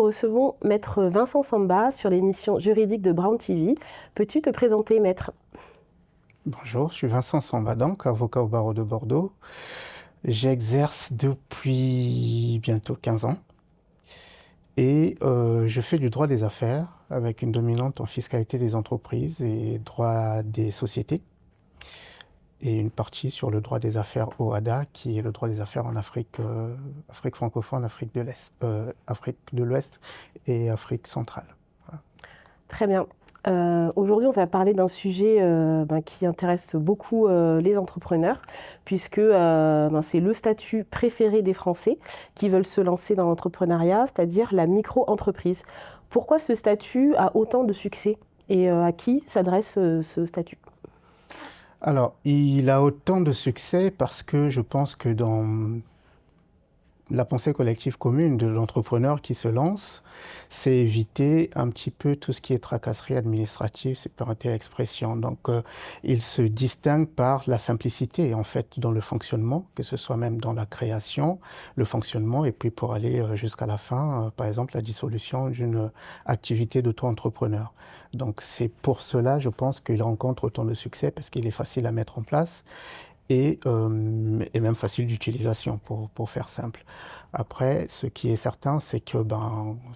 recevons Maître Vincent Samba sur l'émission juridique de Brown TV. Peux-tu te présenter, Maître ? Bonjour, je suis Vincent Samba, donc avocat au barreau de Bordeaux. J'exerce depuis bientôt 15 ans et je fais du droit des affaires avec une dominante en fiscalité des entreprises et droit des sociétés et une partie sur le droit des affaires OHADA qui est le droit des affaires en Afrique, Afrique francophone, Afrique de l'Ouest et Afrique centrale. Voilà. Très bien. Aujourd'hui, on va parler d'un sujet qui intéresse beaucoup les entrepreneurs, puisque c'est le statut préféré des Français qui veulent se lancer dans l'entrepreneuriat, c'est-à-dire la micro-entreprise. Pourquoi ce statut a autant de succès et à qui s'adresse ce statut ? Alors, il a autant de succès parce que je pense que dans la pensée collective commune de l'entrepreneur qui se lance, c'est éviter un petit peu tout ce qui est tracasserie administrative, c'est permettre l'expression. Donc, il se distingue par la simplicité, en fait, dans le fonctionnement, que ce soit même dans la création, le fonctionnement, et puis pour aller jusqu'à la fin, par exemple, la dissolution d'une activité d'auto-entrepreneur. Donc, c'est pour cela, je pense, qu'il rencontre autant de succès, parce qu'il est facile à mettre en place. Et même facile d'utilisation, pour faire simple. Après, ce qui est certain, c'est que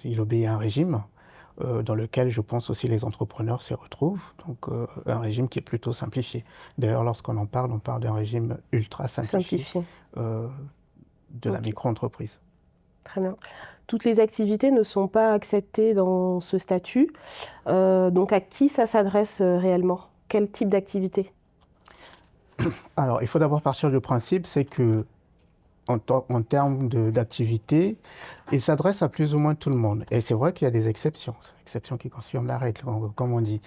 il obéit à un régime dans lequel je pense aussi les entrepreneurs s'y retrouvent, donc un régime qui est plutôt simplifié. D'ailleurs, lorsqu'on en parle, on parle d'un régime ultra simplifié de la micro-entreprise. Très bien. Toutes les activités ne sont pas acceptées dans ce statut, donc à qui ça s'adresse réellement ? Quel type d'activité ? Alors, il faut d'abord partir du principe, c'est que en termes d'activité, il s'adresse à plus ou moins tout le monde. Et c'est vrai qu'il y a des exceptions qui confirment la règle, comme on dit.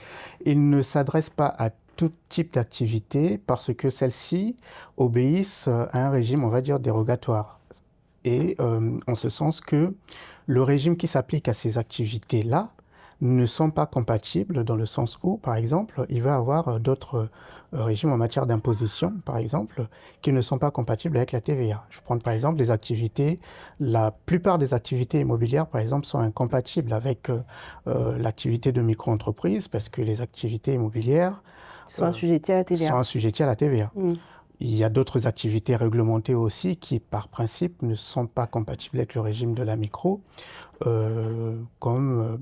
Il ne s'adresse pas à tout type d'activité parce que celles-ci obéissent à un régime, on va dire, dérogatoire. Et en ce sens que le régime qui s'applique à ces activités-là ne sont pas compatibles dans le sens où, par exemple, il va avoir d'autres régimes en matière d'imposition, par exemple, qui ne sont pas compatibles avec la TVA. Je prends par exemple les activités, la plupart des activités immobilières, par exemple, sont incompatibles avec l'activité de micro-entreprise parce que les activités immobilières sont assujetties à la TVA. Sont assujetties à la TVA. Il y a d'autres activités réglementées aussi qui, par principe, ne sont pas compatibles avec le régime de la micro, comme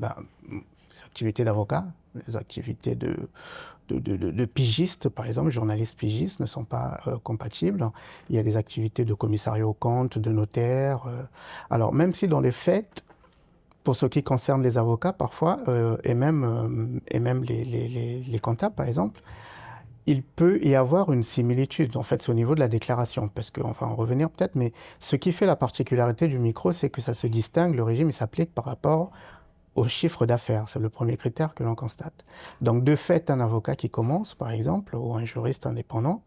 les activités d'avocat, les activités de pigistes, par exemple, journalistes pigistes ne sont pas compatibles. Il y a des activités de commissariat aux comptes, de notaire. Alors, même si dans les faits, pour ce qui concerne les avocats, parfois, et même les comptables, par exemple, il peut y avoir une similitude, en fait, c'est au niveau de la déclaration, parce qu'on va en revenir peut-être, mais ce qui fait la particularité du micro, c'est que ça se distingue, le régime il s'applique par rapport au chiffre d'affaires, c'est le premier critère que l'on constate. Donc de fait, un avocat qui commence, par exemple, ou un juriste indépendant,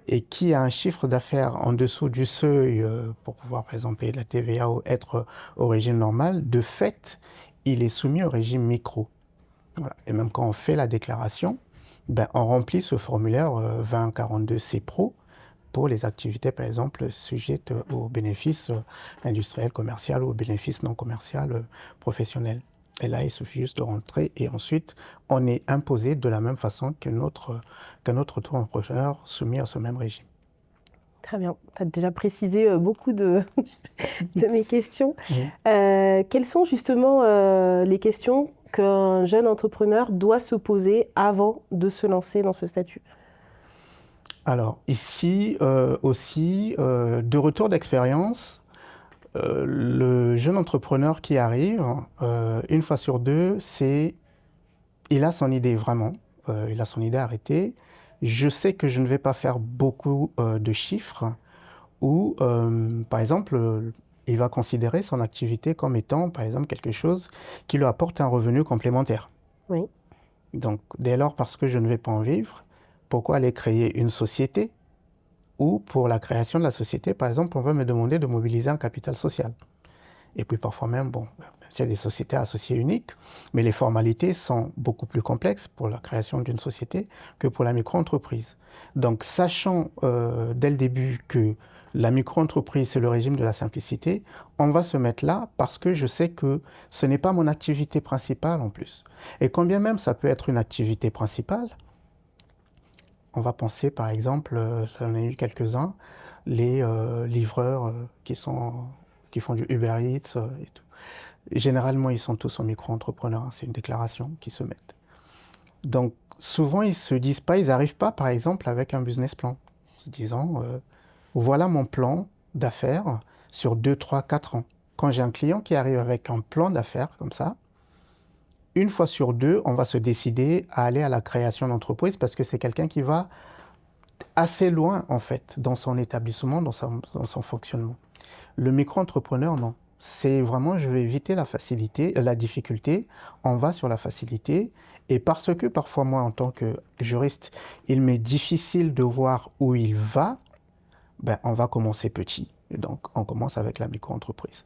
et qui a un chiffre d'affaires en dessous du seuil pour pouvoir, par exemple, payer de la TVA ou être au régime normal, de fait, il est soumis au régime micro. Voilà. Et même quand on fait la déclaration, on remplit ce formulaire 2042C Pro pour les activités, par exemple, sujettes aux bénéfices industriels, commerciaux ou aux bénéfices non commerciaux professionnels. Et là, il suffit juste de rentrer et ensuite, on est imposé de la même façon qu'un autre auto-entrepreneur soumis à ce même régime. Très bien. Tu as déjà précisé beaucoup de mes questions. Quelles sont justement les questions qu'un jeune entrepreneur doit se poser avant de se lancer dans ce statut ? Alors, ici aussi, de retour d'expérience, le jeune entrepreneur qui arrive, une fois sur deux, il a son idée vraiment, il a son idée arrêtée. Je sais que je ne vais pas faire beaucoup de chiffres ou, par exemple, il va considérer son activité comme étant, par exemple, quelque chose qui lui apporte un revenu complémentaire. Oui. Donc, dès lors, parce que je ne vais pas en vivre, pourquoi aller créer une société ? Ou pour la création de la société, par exemple, on va me demander de mobiliser un capital social. Et puis parfois même, c'est des sociétés associées uniques, mais les formalités sont beaucoup plus complexes pour la création d'une société que pour la micro-entreprise. Donc, sachant dès le début que La micro-entreprise, c'est le régime de la simplicité. On va se mettre là parce que je sais que ce n'est pas mon activité principale en plus. Et quand bien même ça peut être une activité principale, on va penser par exemple, j'en ai eu quelques-uns, les livreurs qui font du Uber Eats et tout. Généralement, ils sont tous en micro-entrepreneurs, c'est une déclaration qu'ils se mettent. Donc souvent, ils ne se disent pas, ils n'arrivent pas par exemple avec un business plan, en se disant voilà mon plan d'affaires sur 2, 3, 4 ans. Quand j'ai un client qui arrive avec un plan d'affaires comme ça, une fois sur deux, on va se décider à aller à la création d'entreprise parce que c'est quelqu'un qui va assez loin en fait dans son établissement, dans son fonctionnement. Le micro-entrepreneur, non. C'est vraiment, je vais éviter la difficulté, on va sur la facilité. Et parce que parfois moi, en tant que juriste, il m'est difficile de voir où il va, ben, on va commencer petit. Et donc, on commence avec la micro-entreprise.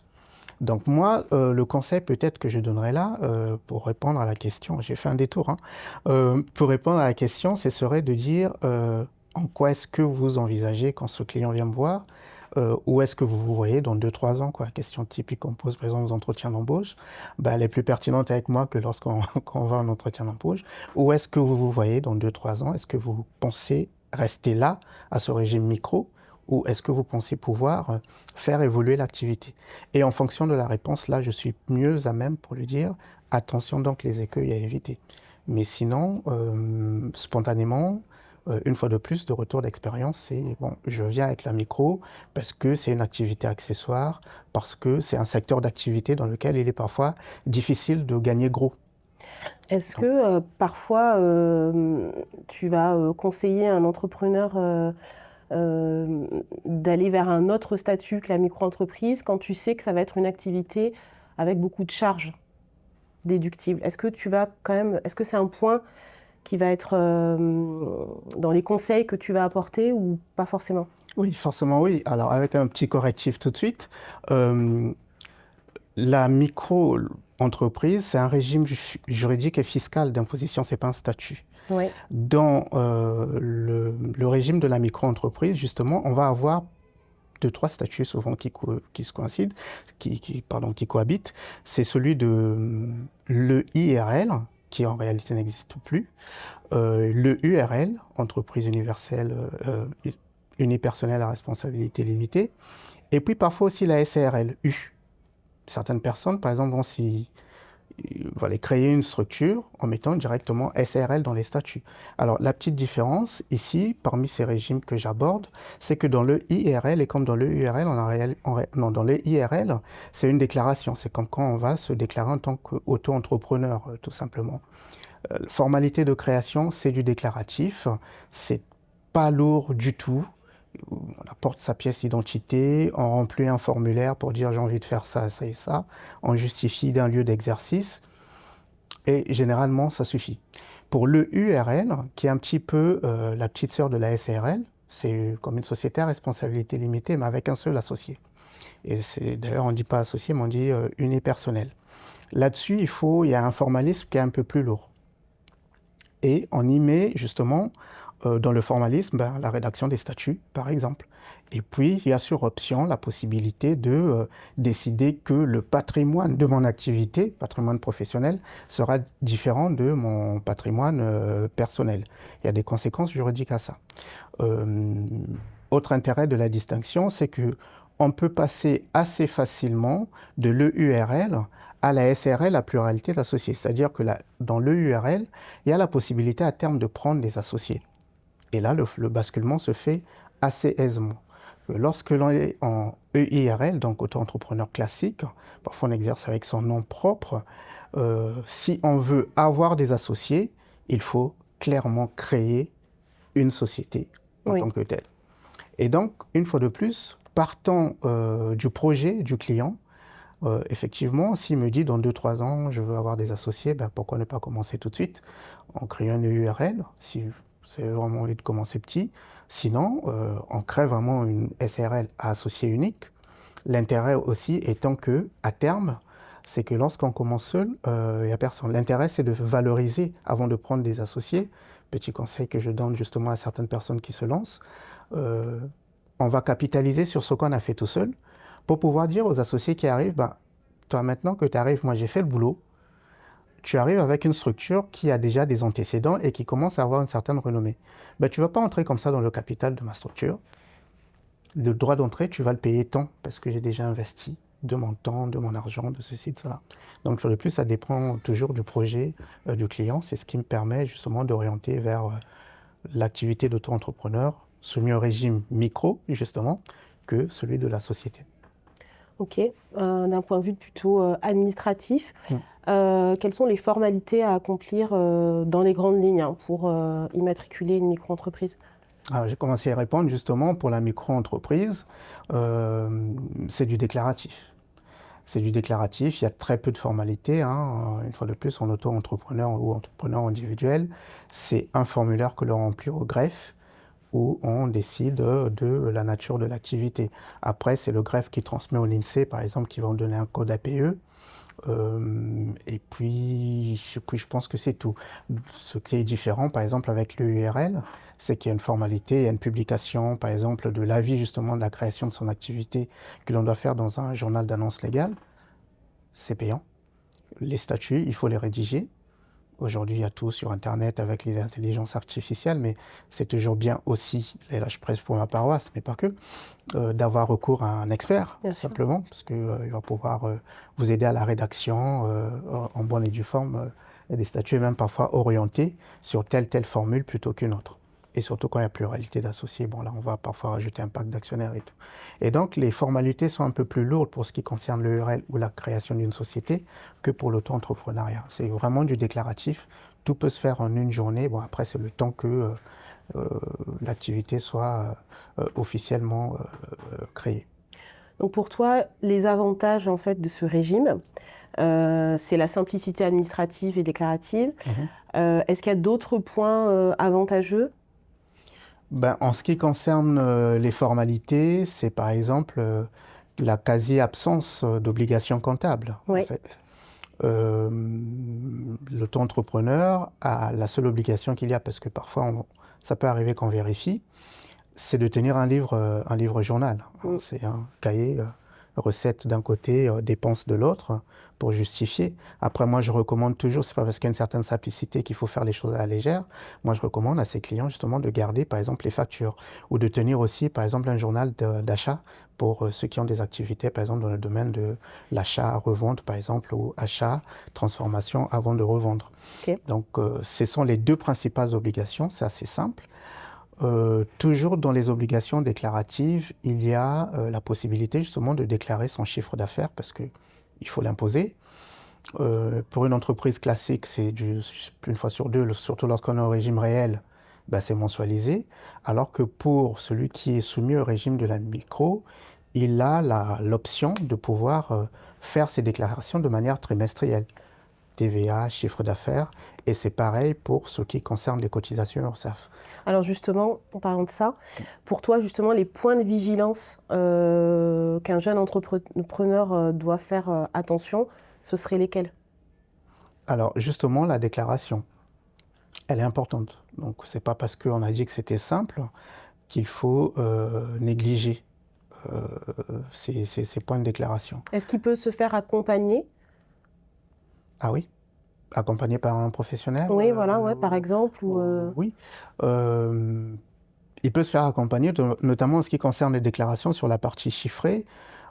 Donc moi, le conseil peut-être que je donnerais là, pour répondre à la question, j'ai fait un détour, hein, pour répondre à la question, ce serait de dire en quoi est-ce que vous envisagez quand ce client vient me voir, où est-ce que vous vous voyez dans 2-3 ans, quoi. Question typique qu'on pose par exemple aux entretiens d'embauche, ben, elle est plus pertinente avec moi que lorsqu'on quand on va en entretien d'embauche. Où est-ce que vous vous voyez dans 2-3 ans? Est-ce que vous pensez rester là, à ce régime micro? Ou est-ce que vous pensez pouvoir faire évoluer l'activité? Et en fonction de la réponse, là, je suis mieux à même pour lui dire attention donc les écueils à éviter. Mais sinon, spontanément, une fois de plus, de retour d'expérience, c'est bon, je viens avec la micro parce que c'est une activité accessoire, parce que c'est un secteur d'activité dans lequel il est parfois difficile de gagner gros. Est-ce que parfois tu vas conseiller à un entrepreneur d'aller vers un autre statut que la micro-entreprise quand tu sais que ça va être une activité avec beaucoup de charges déductibles? Est-ce que est-ce que c'est un point qui va être dans les conseils que tu vas apporter ou pas forcément? Oui, forcément oui. Alors avec un petit correctif tout de suite, la micro-entreprise, c'est un régime juridique et fiscal d'imposition, ce n'est pas un statut. Oui. Dans le régime de la micro-entreprise, justement, on va avoir 2-3 statuts souvent qui se coïncident, qui cohabitent. C'est celui de l'EIRL, qui en réalité n'existe plus, le URL, entreprise universelle unipersonnelle à responsabilité limitée, et puis parfois aussi la SARL, U. Certaines personnes, par exemple, vont aller créer une structure en mettant directement SARL dans les statuts. Alors, la petite différence ici, parmi ces régimes que j'aborde, c'est que dans le IRL et comme dans le URL, dans le IRL, c'est une déclaration. C'est comme quand on va se déclarer en tant qu'auto-entrepreneur, tout simplement. Formalité de création, c'est du déclaratif. C'est pas lourd du tout. On apporte sa pièce d'identité, on remplit un formulaire pour dire j'ai envie de faire ça, ça et ça, on justifie d'un lieu d'exercice et généralement ça suffit. Pour le URL, qui est un petit peu la petite sœur de la SARL, c'est comme une société à responsabilité limitée mais avec un seul associé. Et d'ailleurs on ne dit pas associé mais on dit unipersonnel. Là-dessus il y a un formalisme qui est un peu plus lourd. Et on y met justement dans le formalisme, la rédaction des statuts, par exemple. Et puis, il y a sur option la possibilité de décider que le patrimoine de mon activité, patrimoine professionnel, sera différent de mon patrimoine personnel. Il y a des conséquences juridiques à ça. Autre intérêt de la distinction, c'est qu'on peut passer assez facilement de l'EURL à la SARL à pluralité d'associés. C'est-à-dire que dans l'EURL, il y a la possibilité à terme de prendre des associés. Et là, le basculement se fait assez aisément. Lorsque l'on est en EIRL, donc auto-entrepreneur classique, parfois on exerce avec son nom propre, si on veut avoir des associés, il faut clairement créer une société en tant que telle. Et donc, une fois de plus, partant du projet du client, effectivement, s'il me dit dans 2-3 ans, je veux avoir des associés, pourquoi ne pas commencer tout de suite en créant une URL, si c'est vraiment envie de commencer petit. Sinon, on crée vraiment une SARL à associé unique. L'intérêt aussi étant que, à terme, c'est que lorsqu'on commence seul, il n'y a personne. L'intérêt, c'est de valoriser avant de prendre des associés. Petit conseil que je donne justement à certaines personnes qui se lancent. on va capitaliser sur ce qu'on a fait tout seul pour pouvoir dire aux associés qui arrivent, toi maintenant que tu arrives, moi j'ai fait le boulot, tu arrives avec une structure qui a déjà des antécédents et qui commence à avoir une certaine renommée. Tu ne vas pas entrer comme ça dans le capital de ma structure. Le droit d'entrée, tu vas le payer tant parce que j'ai déjà investi de mon temps, de mon argent, de ceci, de cela. Donc, sur le plus, ça dépend toujours du projet du client. C'est ce qui me permet justement d'orienter vers l'activité d'auto-entrepreneur soumis au régime micro, justement, que celui de la société. Ok. D'un point de vue plutôt administratif, quelles sont les formalités à accomplir dans les grandes lignes pour immatriculer une micro-entreprise? Alors, j'ai commencé à répondre justement pour la micro-entreprise, c'est du déclaratif. C'est du déclaratif, il y a très peu de formalités. Une fois de plus, en auto-entrepreneur ou entrepreneur individuel, c'est un formulaire que l'on remplit au greffe où on décide de la nature de l'activité. Après, c'est le greffe qui transmet au l'INSEE, par exemple, qui va donner un code APE. Et puis, je pense que c'est tout. Ce qui est différent, par exemple, avec l'URL, c'est qu'il y a une formalité, il y a une publication, par exemple, de l'avis justement de la création de son activité que l'on doit faire dans un journal d'annonce légale. C'est payant. Les statuts, il faut les rédiger. Aujourd'hui, il y a tout sur Internet avec les intelligences artificielles, mais c'est toujours bien aussi, et là je presse pour ma paroisse, mais pas que, d'avoir recours à un expert, simplement, parce qu'il va pouvoir vous aider à la rédaction en bonne et due forme des statuts, et même parfois orientés sur telle formule plutôt qu'une autre. Et surtout quand il y a pluralité d'associés, là on va parfois rajouter un pacte d'actionnaires et tout. Et donc les formalités sont un peu plus lourdes pour ce qui concerne l'URL ou la création d'une société que pour l'auto-entrepreneuriat. C'est vraiment du déclaratif, tout peut se faire en une journée. Après c'est le temps que l'activité soit officiellement créée. Donc pour toi, les avantages en fait de ce régime, c'est la simplicité administrative et déclarative. Est-ce qu'il y a d'autres points avantageux? En ce qui concerne les formalités, c'est par exemple la quasi-absence d'obligations comptables. Oui. En fait. L'auto-entrepreneur a la seule obligation qu'il y a, parce que parfois ça peut arriver qu'on vérifie, c'est de tenir un livre journal. C'est un cahier, recettes d'un côté, dépenses de l'autre, pour justifier. Après, moi, je recommande toujours, c'est pas parce qu'il y a une certaine simplicité qu'il faut faire les choses à la légère. Moi, je recommande à ces clients, justement, de garder, par exemple, les factures, ou de tenir aussi, par exemple, un journal d'achat pour ceux qui ont des activités, par exemple, dans le domaine de l'achat, revente, par exemple, ou achat, transformation avant de revendre. Okay. Donc, ce sont les deux principales obligations, c'est assez simple. Toujours dans les obligations déclaratives, il y a la possibilité justement de déclarer son chiffre d'affaires parce qu'il faut l'imposer. Pour une entreprise classique, c'est une fois sur deux, surtout lorsqu'on est au régime réel, c'est mensualisé. Alors que pour celui qui est soumis au régime de la micro, il a l'option de pouvoir faire ses déclarations de manière trimestrielle. TVA, chiffre d'affaires, et c'est pareil pour ce qui concerne les cotisations URSSAF. Alors justement, en parlant de ça, pour toi justement les points de vigilance qu'un jeune entrepreneur doit faire attention, ce seraient lesquels? Alors justement, la déclaration, elle est importante. Donc c'est pas parce qu'on a dit que c'était simple qu'il faut négliger ces points de déclaration. Est-ce qu'il peut se faire accompagner? Ah oui, accompagné par un professionnel? Oui, voilà, ouais, par exemple. Oui, il peut se faire accompagner, notamment en ce qui concerne les déclarations sur la partie chiffrée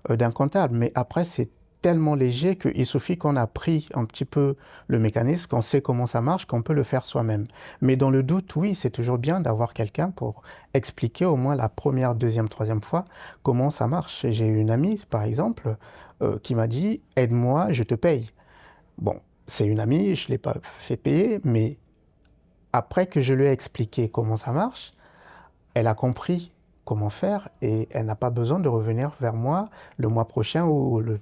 d'un comptable. Mais après, c'est tellement léger qu'il suffit qu'on a appris un petit peu le mécanisme, qu'on sait comment ça marche, qu'on peut le faire soi-même. Mais dans le doute, oui, c'est toujours bien d'avoir quelqu'un pour expliquer au moins la première, deuxième, troisième fois comment ça marche. J'ai une amie, par exemple, qui m'a dit « Aide-moi, je te paye ». Bon, c'est une amie, je ne l'ai pas fait payer, mais après que je lui ai expliqué comment ça marche, elle a compris comment faire et elle n'a pas besoin de revenir vers moi le mois prochain ou le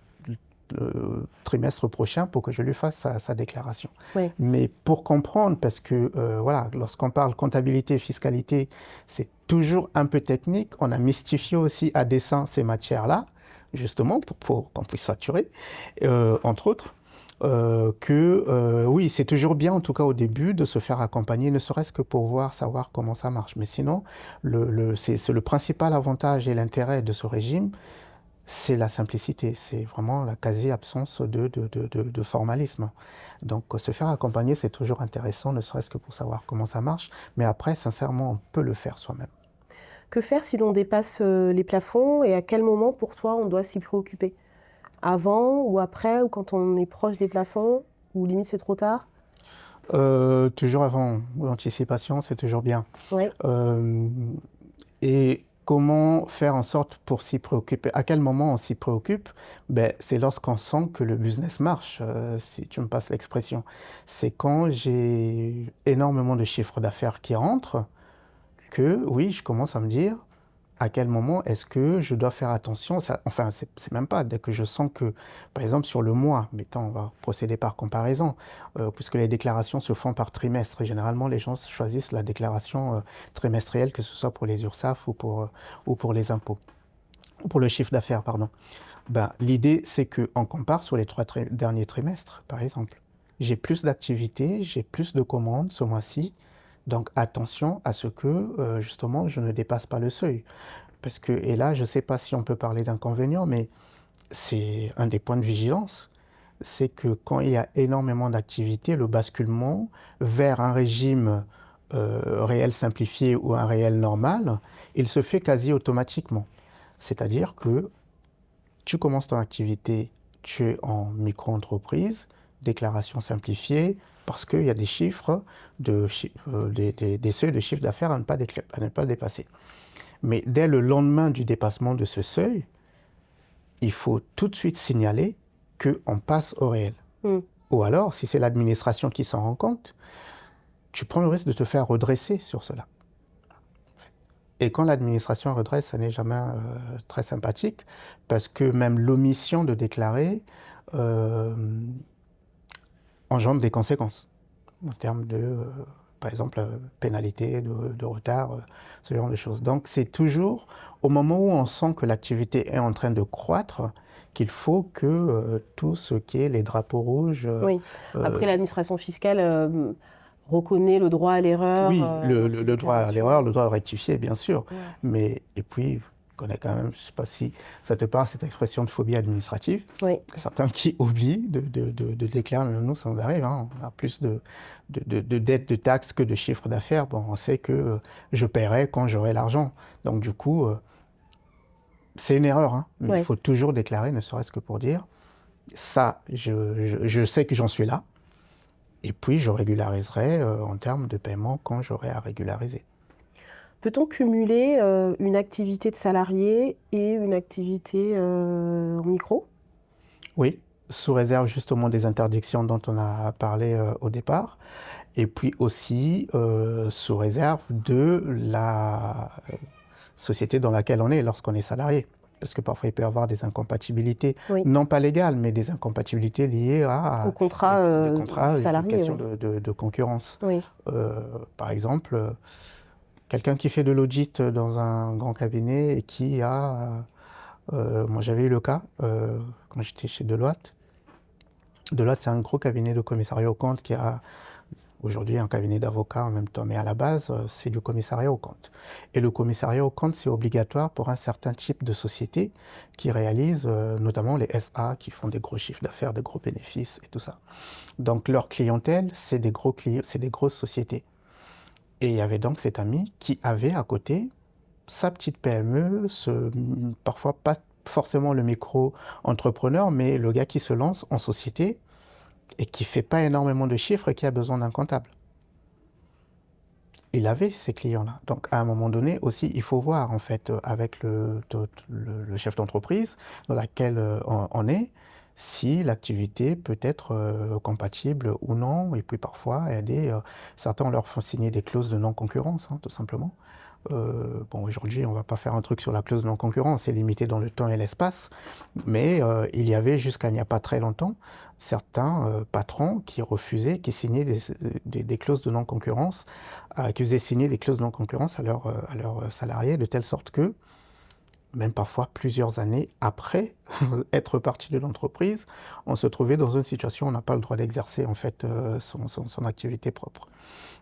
trimestre prochain pour que je lui fasse sa déclaration. Oui. Mais pour comprendre, parce que voilà, lorsqu'on parle comptabilité et fiscalité, c'est toujours un peu technique, on a mystifié aussi à dessein ces matières-là, justement pour qu'on puisse facturer, entre autres. Oui, c'est toujours bien, en tout cas au début, de se faire accompagner, ne serait-ce que pour savoir comment ça marche. Mais sinon, c'est le principal avantage et l'intérêt de ce régime, c'est la simplicité, c'est vraiment la quasi-absence de formalisme. Donc se faire accompagner, c'est toujours intéressant, ne serait-ce que pour savoir comment ça marche. Mais après, sincèrement, on peut le faire soi-même. Que faire si l'on dépasse les plafonds et à quel moment pour toi on doit s'y préoccuper? Avant ou après ou quand on est proche des plafonds ou limite c'est trop tard? Toujours avant, l'anticipation, c'est toujours bien. Oui, Et comment faire en sorte pour s'y préoccuper? À quel moment on s'y préoccupe? Ben, c'est lorsqu'on sent que le business marche, si tu me passes l'expression. C'est quand j'ai énormément de chiffres d'affaires qui rentrent que, oui, je commence à me dire, à quel moment est-ce que je dois faire attention? Enfin, c'est même pas, dès que je sens que, par exemple, sur le mois, mettons, on va procéder par comparaison, puisque les déclarations se font par trimestre. Et généralement, les gens choisissent la déclaration trimestrielle, que ce soit pour les URSSAF ou pour les impôts, ou pour le chiffre d'affaires, pardon. Ben, l'idée, c'est qu'on compare sur les 3 derniers trimestres, par exemple. J'ai plus d'activités, j'ai plus de commandes ce mois-ci, donc attention à ce que, justement, je ne dépasse pas le seuil. Parce que, et là, je ne sais pas si on peut parler d'inconvénients, mais c'est un des points de vigilance, c'est que quand il y a énormément d'activités, le basculement vers un régime réel simplifié ou un réel normal, il se fait quasi automatiquement. C'est-à-dire que tu commences ton activité, tu es en micro-entreprise, déclaration simplifiée, parce qu'il y a des chiffres, des seuils de chiffre d'affaires à ne pas dépasser. Mais dès le lendemain du dépassement de ce seuil, il faut tout de suite signaler qu'on passe au réel. Ou alors, si c'est l'administration qui s'en rend compte, tu prends le risque de te faire redresser sur cela. Et quand l'administration redresse, ça n'est jamais très sympathique, parce que même l'omission de déclarer engendre des conséquences en termes de, par exemple, pénalité, de retard, ce genre de choses. Donc c'est toujours au moment où on sent que l'activité est en train de croître qu'il faut que tout ce qui est les drapeaux rouges... oui. Après, l'administration fiscale reconnaît le droit à l'erreur. Oui, le droit à l'erreur, le droit à rectifier, bien sûr. Ouais. Mais, et puis, on connaît quand même, je ne sais pas si ça te parle, cette expression de phobie administrative. Oui. Certains qui oublient de déclarer, nous, ça nous arrive, hein, on a plus de dettes, de taxes que de chiffres d'affaires. Bon, on sait que je paierai quand j'aurai l'argent. Donc, du coup, c'est une erreur, hein, mais il faut toujours déclarer, ne serait-ce que pour dire, ça, je sais que j'en suis là. Et puis, je régulariserai en termes de paiement quand j'aurai à régulariser. Peut-on cumuler une activité de salarié et une activité en micro? Oui, sous réserve justement des interdictions dont on a parlé au départ. Et puis aussi sous réserve de la société dans laquelle on est lorsqu'on est salarié. Parce que parfois, il peut y avoir des incompatibilités, non pas légales, mais des incompatibilités liées au contrat, des contrats, salarié, des questions de concurrence. Oui. Par exemple, quelqu'un qui fait de l'audit dans un grand cabinet et qui a... moi, j'avais eu le cas quand j'étais chez Deloitte. Deloitte, c'est un gros cabinet de commissariat aux comptes qui a... Aujourd'hui, un cabinet d'avocats en même temps, mais à la base, c'est du commissariat aux comptes. Et le commissariat aux comptes, c'est obligatoire pour un certain type de sociétés qui réalisent, notamment les SA, qui font des gros chiffres d'affaires, des gros bénéfices et tout ça. Donc, leur clientèle, c'est des grosses sociétés. Et il y avait donc cet ami qui avait à côté sa petite PME, parfois pas forcément le micro-entrepreneur, mais le gars qui se lance en société et qui ne fait pas énormément de chiffres et qui a besoin d'un comptable. Il avait ces clients-là. Donc, à un moment donné aussi, il faut voir, en fait, avec le chef d'entreprise dans laquelle on est, si l'activité peut être compatible ou non. Et puis, parfois, certains leur font signer des clauses de non-concurrence, hein, tout simplement. Bon, aujourd'hui, on ne va pas faire un truc sur la clause de non-concurrence, c'est limité dans le temps et l'espace, mais il y avait jusqu'à il n'y a pas très longtemps certains patrons qui refusaient, qui signaient des clauses de non-concurrence, qui faisaient signer des clauses de non-concurrence à leurs salariés, de telle sorte que même parfois plusieurs années après être parti de l'entreprise, on se trouvait dans une situation où on n'a pas le droit d'exercer en fait son activité propre.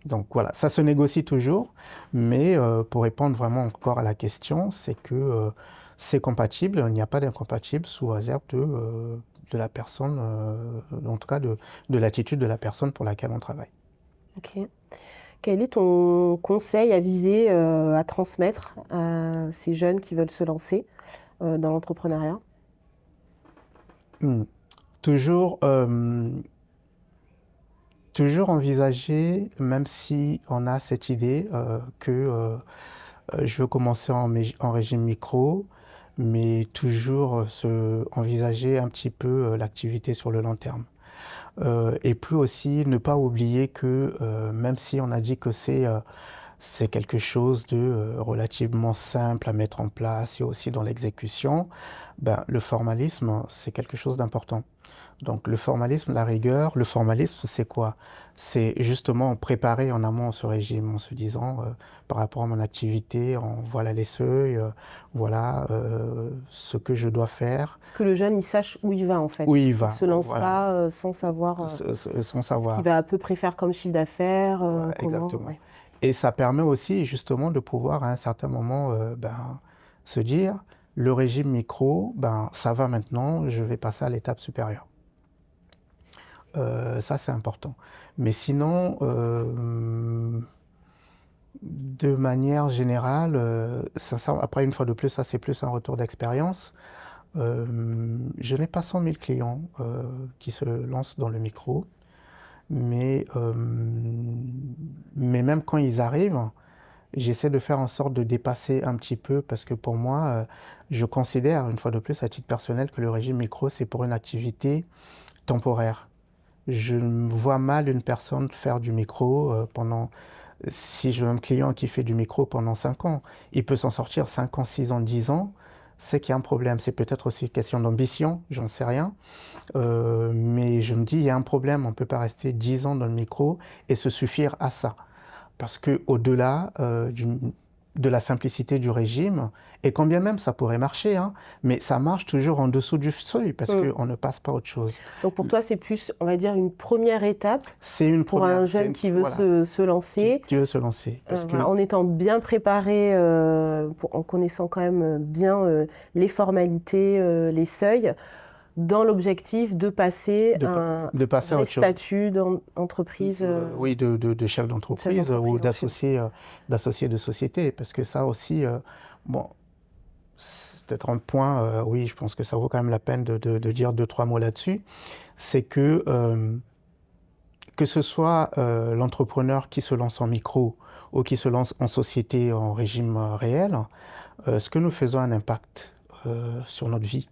Donc voilà, ça se négocie toujours, mais pour répondre vraiment encore à la question, c'est que c'est compatible, il n'y a pas d'incompatible sous réserve de la personne, en tout cas de l'attitude de la personne pour laquelle on travaille. Ok. Quel est ton conseil à viser, à transmettre à ces jeunes qui veulent se lancer dans l'entrepreneuriat? Toujours envisager, même si on a cette idée que je veux commencer en régime micro, mais toujours envisager un petit peu l'activité sur le long terme. Et puis aussi ne pas oublier que même si on a dit que c'est quelque chose de relativement simple à mettre en place et aussi dans l'exécution, ben, le formalisme, c'est quelque chose d'important. Donc le formalisme, la rigueur, le formalisme, c'est quoi? C'est justement préparer en amont ce régime en se disant, par rapport à mon activité, voilà les seuils, voilà ce que je dois faire. Que le jeune, il sache où il va en fait. Où il va. Il ne se lance voilà. pas sans savoir, sans savoir. Ce qu'il va à peu près faire comme chiffre d'affaires, Voilà, comment. exactement. Ouais. Et ça permet aussi justement de pouvoir à un certain moment se dire, le régime micro, ça va maintenant, je vais passer à l'étape supérieure. Ça, c'est important. Mais sinon, de manière générale, après, une fois de plus, ça, c'est plus un retour d'expérience. Je n'ai pas 100 000 clients qui se lancent dans le micro, mais même quand ils arrivent, j'essaie de faire en sorte de dépasser un petit peu, parce que pour moi, je considère, une fois de plus, à titre personnel, que le régime micro, c'est pour une activité temporaire. Je vois mal une personne faire du micro si j'ai un client qui fait du micro pendant 5 ans, il peut s'en sortir 5 ans, 6 ans, 10 ans, c'est qu'il y a un problème. C'est peut-être aussi une question d'ambition, j'en sais rien. Mais je me dis, il y a un problème, on ne peut pas rester 10 ans dans le micro et se suffire à ça. Parce qu'au-delà de la simplicité du régime, et quand bien même ça pourrait marcher, hein, mais ça marche toujours en dessous du seuil parce qu'on ne passe pas à autre chose. Donc pour toi, c'est plus, on va dire, une première étape pour un jeune qui veut se lancer. Qui veut se lancer. En étant bien préparé, en connaissant quand même bien les formalités, les seuils, dans l'objectif de passer un statut d'entreprise. Oui, de chef d'entreprise ou d'associé de société. Parce que ça aussi, bon, c'est peut-être un point, oui, je pense que ça vaut quand même la peine de dire 2-3 mots là-dessus. C'est que ce soit l'entrepreneur qui se lance en micro ou qui se lance en société en régime réel, ce que nous faisons a un impact sur notre vie.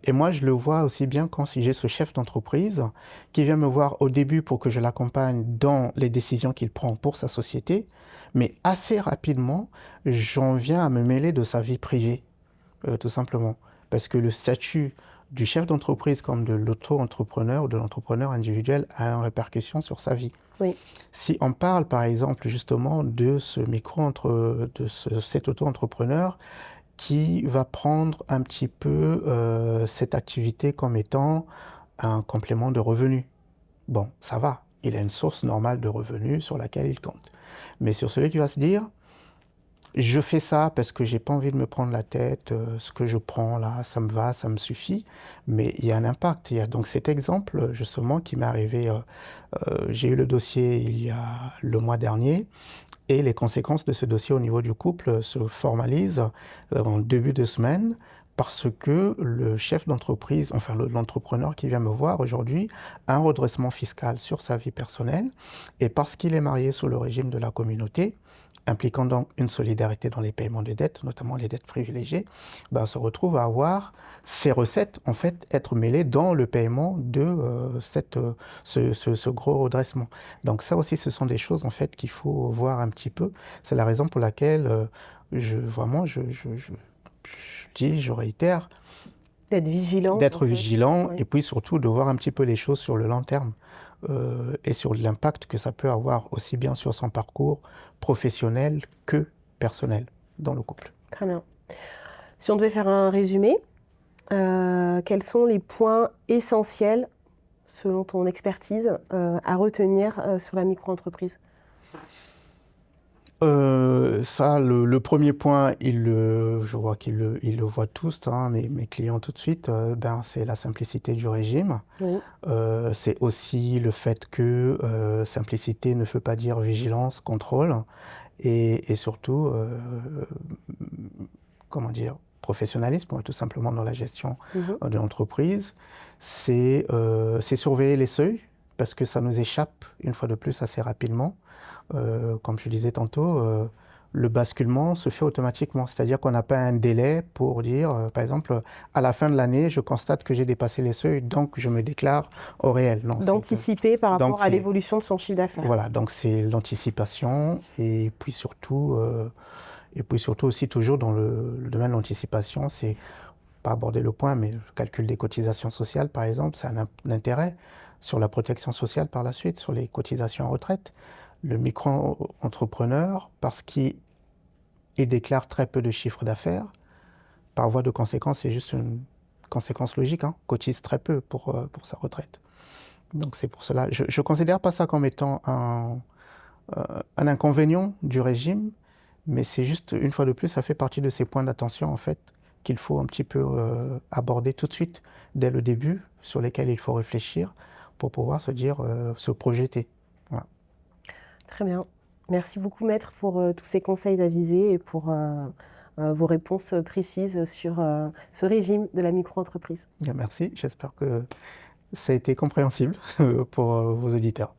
Et moi, je le vois aussi bien quand si j'ai ce chef d'entreprise qui vient me voir au début pour que je l'accompagne dans les décisions qu'il prend pour sa société, mais assez rapidement, j'en viens à me mêler de sa vie privée, tout simplement. Parce que le statut du chef d'entreprise comme de l'auto-entrepreneur ou de l'entrepreneur individuel a une répercussion sur sa vie. Oui. Si on parle par exemple justement de ce cet auto-entrepreneur qui va prendre un petit peu cette activité comme étant un complément de revenus. Bon, ça va, il a une source normale de revenus sur laquelle il compte. Mais sur celui qui va se dire, je fais ça parce que j'ai pas envie de me prendre la tête, ce que je prends là, ça me va, ça me suffit, mais il y a un impact. Il y a donc cet exemple justement qui m'est arrivé, j'ai eu le dossier il y a le mois dernier, et les conséquences de ce dossier au niveau du couple se formalisent en début de semaine parce que le chef d'entreprise, enfin l'entrepreneur qui vient me voir aujourd'hui, a un redressement fiscal sur sa vie personnelle et parce qu'il est marié sous le régime de la communauté, impliquant donc une solidarité dans les paiements des dettes, notamment les dettes privilégiées, se retrouve à avoir ces recettes, en fait, être mêlées dans le paiement de ce gros redressement. Donc ça aussi, ce sont des choses, en fait, qu'il faut voir un petit peu. C'est la raison pour laquelle, je réitère, d'être vigilant. D'être vigilant, et puis surtout de voir un petit peu les choses sur le long terme. Et sur l'impact que ça peut avoir aussi bien sur son parcours professionnel que personnel dans le couple. Très bien. Si on devait faire un résumé, quels sont les points essentiels, selon ton expertise, à retenir sur la micro-entreprise? Le premier point, je vois qu'ils le voient tous, hein, mes clients tout de suite, c'est la simplicité du régime. Oui. C'est aussi le fait que simplicité ne veut pas dire vigilance, contrôle, et surtout, comment dire, professionnalisme, tout simplement dans la gestion de l'entreprise. C'est surveiller les seuils, parce que ça nous échappe, une fois de plus, assez rapidement. Comme je disais tantôt, le basculement se fait automatiquement. C'est-à-dire qu'on n'a pas un délai pour dire, par exemple, à la fin de l'année, je constate que j'ai dépassé les seuils, donc je me déclare au réel. Non, d'anticiper par rapport à l'évolution de son chiffre d'affaires. Voilà, donc c'est l'anticipation, et puis surtout aussi toujours dans le domaine de l'anticipation, c'est pas aborder le point, mais le calcul des cotisations sociales, par exemple, c'est un intérêt sur la protection sociale par la suite, sur les cotisations en retraite. Le micro-entrepreneur, parce qu'il déclare très peu de chiffre d'affaires, par voie de conséquence, c'est juste une conséquence logique, hein, cotise très peu pour sa retraite. Donc c'est pour cela, je ne considère pas ça comme étant un inconvénient du régime, mais c'est juste, une fois de plus, ça fait partie de ces points d'attention, en fait, qu'il faut un petit peu aborder tout de suite, dès le début, sur lesquels il faut réfléchir pour pouvoir se projeter. Voilà. Très bien. Merci beaucoup, Maître, pour tous ces conseils avisés et pour vos réponses précises sur ce régime de la micro-entreprise. Merci, j'espère que ça a été compréhensible pour vos auditeurs.